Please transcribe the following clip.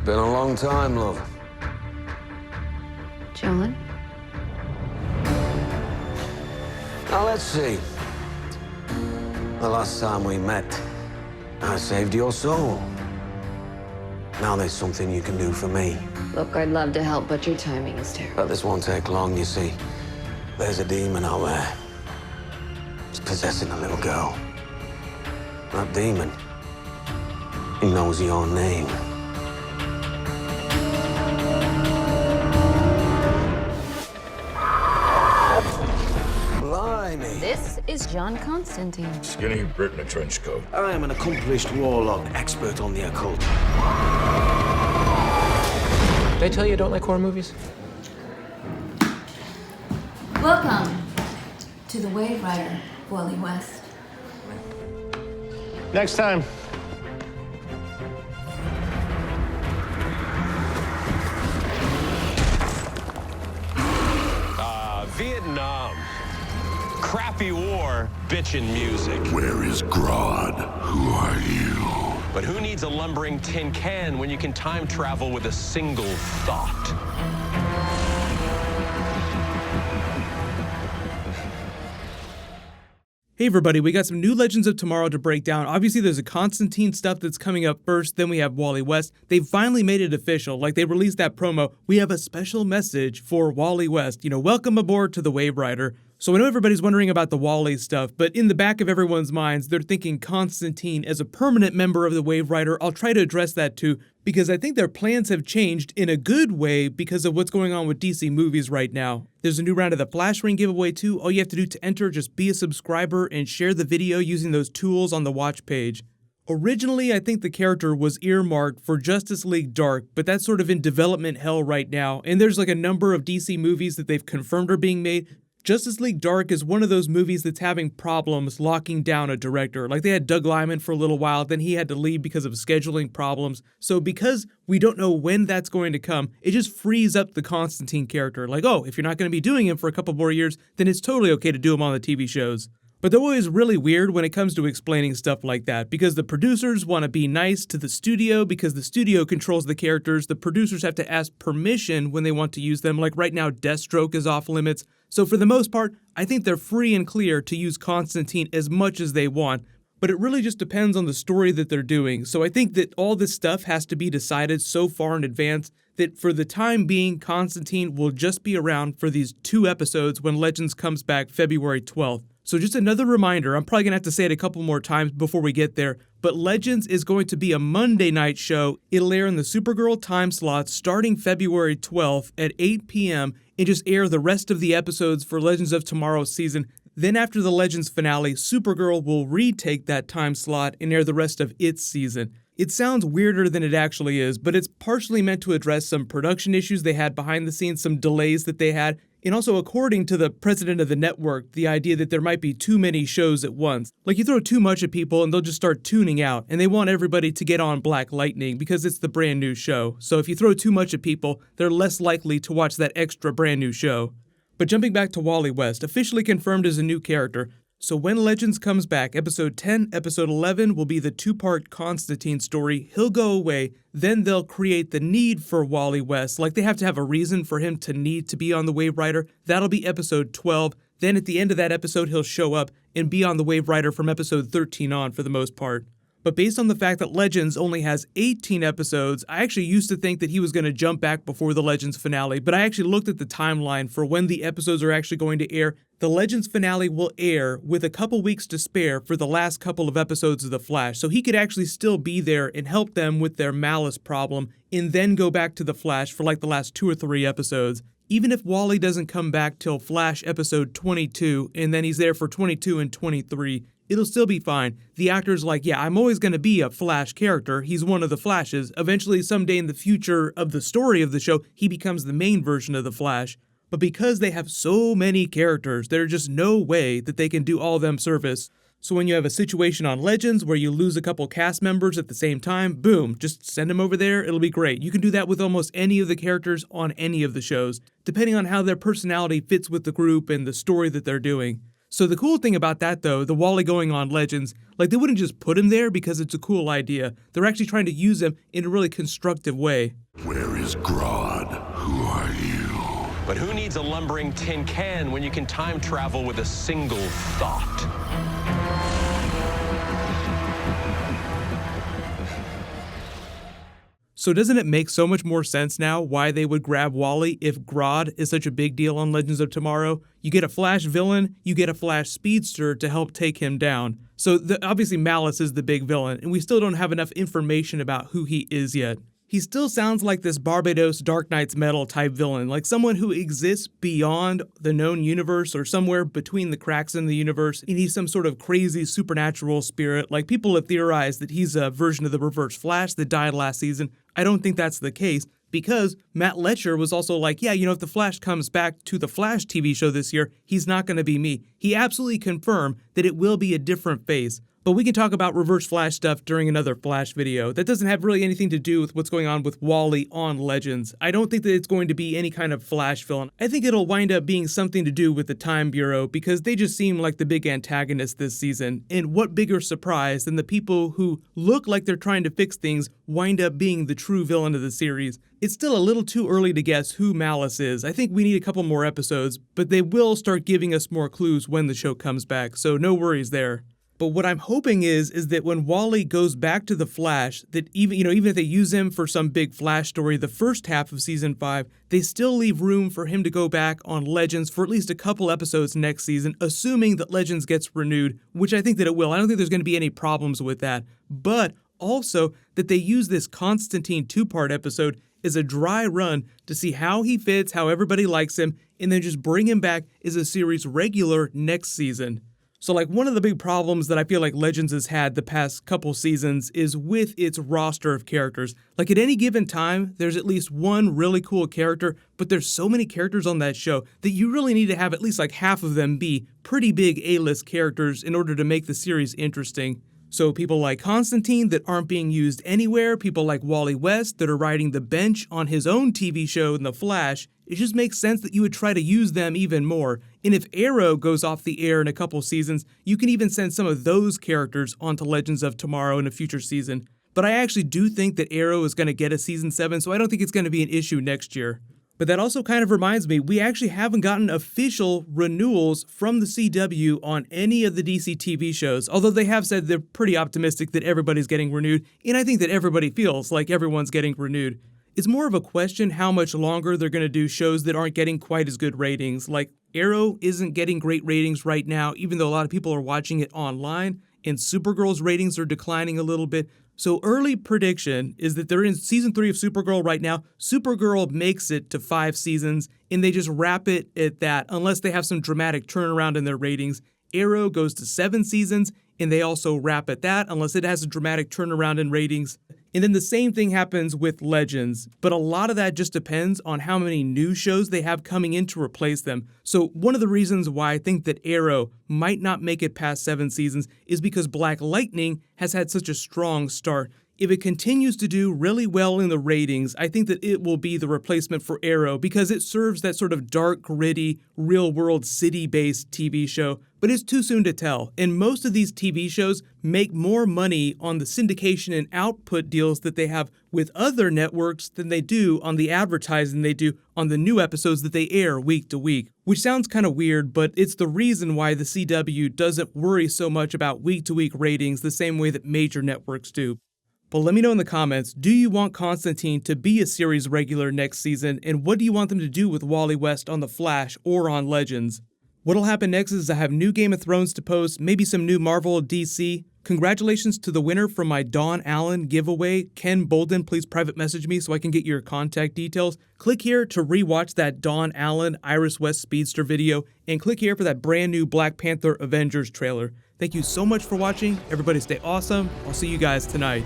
Been a long time, love. John? Now, let's see. The last time we met, I saved your soul. Now there's something you can do for me. Look, I'd love to help, but your timing is terrible. But this won't take long, you see. There's a demon out there. It's possessing a little girl. That demon, he knows your name. Blimey. This is John Constantine. Skinny Brit in a trench coat. I am an accomplished warlock, expert on the occult. Did I tell you I don't like horror movies? Welcome to the Wave Rider, Wally West. Next time. Vietnam. Crappy war, bitchin' music. Where is Grodd? Who are you? But who needs a lumbering tin can when you can time travel with a single thought? Hey everybody, we got some new Legends of Tomorrow to break down. Obviously there's a Constantine stuff that's coming up first, then we have Wally West. They've finally made it official, like they released that promo. We have a special message for Wally West. Welcome aboard to the Wave Rider. So I know everybody's wondering about the Wally stuff, but in the back of everyone's minds, they're thinking Constantine as a permanent member of the Wave Rider. I'll try to address that too, because I think their plans have changed in a good way because of what's going on with DC movies right now. There's a new round of the Flash Ring giveaway too. All you have to do to enter, just be a subscriber and share the video using those tools on the watch page. Originally, I think the character was earmarked for Justice League Dark, but that's sort of in development hell right now, and there's like a number of DC movies that they've confirmed are being made. Justice League Dark is one of those movies that's having problems locking down a director. Like they had Doug Liman for a little while, then he had to leave because of scheduling problems. So because we don't know when that's going to come, it just frees up the Constantine character. Like, oh, if you're not going to be doing him for a couple more years, then it's totally okay to do him on the TV shows. But they're always really weird when it comes to explaining stuff like that, because the producers want to be nice to the studio because the studio controls the characters. The producers have to ask permission when they want to use them. Like right now, Deathstroke is off limits. So for the most part, I think they're free and clear to use Constantine as much as they want, but it really just depends on the story that they're doing. So I think that all this stuff has to be decided so far in advance that for the time being, Constantine will just be around for these 2 episodes when Legends comes back February 12th. So just another reminder, I'm probably going to have to say it a couple more times before we get there, but Legends is going to be a Monday night show. It'll air in the Supergirl time slot starting February 12th at 8 p.m. and just air the rest of the episodes for Legends of Tomorrow season. Then after the Legends finale, Supergirl will retake that time slot and air the rest of its season. It sounds weirder than it actually is, but it's partially meant to address some production issues they had behind the scenes, some delays that they had, and also according to the president of the network, the idea that there might be too many shows at once. Like you throw too much at people and they'll just start tuning out, and they want everybody to get on Black Lightning because it's the brand new show. So if you throw too much at people, they're less likely to watch that extra brand new show. But jumping back to Wally West, officially confirmed as a new character. So when Legends comes back, episode 10, episode 11 will be the 2-part Constantine story. He'll go away, then they'll create the need for Wally West. Like they have to have a reason for him to need to be on the Wave Rider. That'll be episode 12. Then at the end of that episode, he'll show up and be on the Wave Rider from episode 13 on for the most part. But based on the fact that Legends only has 18 episodes, I actually used to think that he was going to jump back before the Legends finale, but I actually looked at the timeline for when the episodes are actually going to air. The Legends finale will air with a couple weeks to spare for the last couple of episodes of The Flash, so he could actually still be there and help them with their malice problem, and then go back to The Flash for like the last 2 or 3 episodes. Even if Wally doesn't come back till Flash episode 22, and then he's there for 22 and 23, it'll still be fine. The actor's like, yeah, I'm always going to be a Flash character. He's one of the Flashes. Eventually, someday in the future of the story of the show, he becomes the main version of the Flash. But because they have so many characters, there's just no way that they can do all of them service. So when you have a situation on Legends where you lose a couple cast members at the same time, boom, just send them over there, it'll be great. You can do that with almost any of the characters on any of the shows, depending on how their personality fits with the group and the story that they're doing. So the cool thing about that though, the Wally going on Legends, like they wouldn't just put him there because it's a cool idea. They're actually trying to use him in a really constructive way. Where is Grodd? Who are you? But who needs a lumbering tin can when you can time travel with a single thought? So doesn't it make so much more sense now why they would grab Wally if Grodd is such a big deal on Legends of Tomorrow? You get a Flash villain, you get a Flash speedster to help take him down. So obviously Malice is the big villain, and we still don't have enough information about who he is yet. He still sounds like this Barbados Dark Knight's Metal type villain, like someone who exists beyond the known universe or somewhere between the cracks in the universe, and he's some sort of crazy supernatural spirit. Like people have theorized that he's a version of the Reverse Flash that died last season. I don't think that's the case, because Matt Letcher was also like, yeah, if the Flash comes back to the Flash TV show this year, he's not going to be me. He absolutely confirmed that it will be a different face. But we can talk about Reverse Flash stuff during another Flash video. That doesn't have really anything to do with what's going on with Wally on Legends. I don't think that it's going to be any kind of Flash villain. I think it'll wind up being something to do with the Time Bureau, because they just seem like the big antagonist this season. And what bigger surprise than the people who look like they're trying to fix things wind up being the true villain of the series. It's still a little too early to guess who Malice is. I think we need a couple more episodes, but they will start giving us more clues when the show comes back, so no worries there. But what I'm hoping is that when Wally goes back to the Flash, that even if they use him for some big Flash story the first half of season 5, they still leave room for him to go back on Legends for at least a couple episodes next season, assuming that Legends gets renewed, which I think that it will. I don't think there's going to be any problems with that. But also that they use this Constantine 2-part episode as a dry run to see how he fits, how everybody likes him, and then just bring him back as a series regular next season. So like one of the big problems that I feel like Legends has had the past couple seasons is with its roster of characters. Like at any given time, there's at least one really cool character, but there's so many characters on that show that you really need to have at least like half of them be pretty big A-list characters in order to make the series interesting. So people like Constantine that aren't being used anywhere, people like Wally West that are riding the bench on his own TV show in The Flash, it just makes sense that you would try to use them even more. And if Arrow goes off the air in a couple seasons, you can even send some of those characters onto Legends of Tomorrow in a future season. But I actually do think that Arrow is going to get a season 7, so I don't think it's going to be an issue next year. But that also kind of reminds me, we actually haven't gotten official renewals from the CW on any of the DC TV shows, although they have said they're pretty optimistic that everybody's getting renewed, and I think that everybody feels like everyone's getting renewed. It's more of a question how much longer they're going to do shows that aren't getting quite as good ratings. Like Arrow isn't getting great ratings right now, even though a lot of people are watching it online, and Supergirl's ratings are declining a little bit. So early prediction is that they're in season 3 of Supergirl right now. Supergirl makes it to 5 seasons, and they just wrap it at that, unless they have some dramatic turnaround in their ratings. Arrow goes to 7 seasons, and they also wrap at that, unless it has a dramatic turnaround in ratings. And then the same thing happens with Legends, but a lot of that just depends on how many new shows they have coming in to replace them. So one of the reasons why I think that Arrow might not make it past 7 seasons is because Black Lightning has had such a strong start. If it continues to do really well in the ratings, I think that it will be the replacement for Arrow because it serves that sort of dark, gritty, real-world, city-based TV show. But it's too soon to tell, and most of these TV shows make more money on the syndication and output deals that they have with other networks than they do on the advertising they do on the new episodes that they air week to week. Which sounds kind of weird, but it's the reason why the CW doesn't worry so much about week-to-week ratings the same way that major networks do. But let me know in the comments, do you want Constantine to be a series regular next season, and what do you want them to do with Wally West on The Flash or on Legends? What'll happen next is I have new Game of Thrones to post, maybe some new Marvel or DC. Congratulations to the winner from my Dawn Allen giveaway. Ken Bolden, please private message me so I can get your contact details. Click here to rewatch that Dawn Allen Iris West Speedster video, and click here for that brand new Black Panther Avengers trailer. Thank you so much for watching. Everybody stay awesome. I'll see you guys tonight.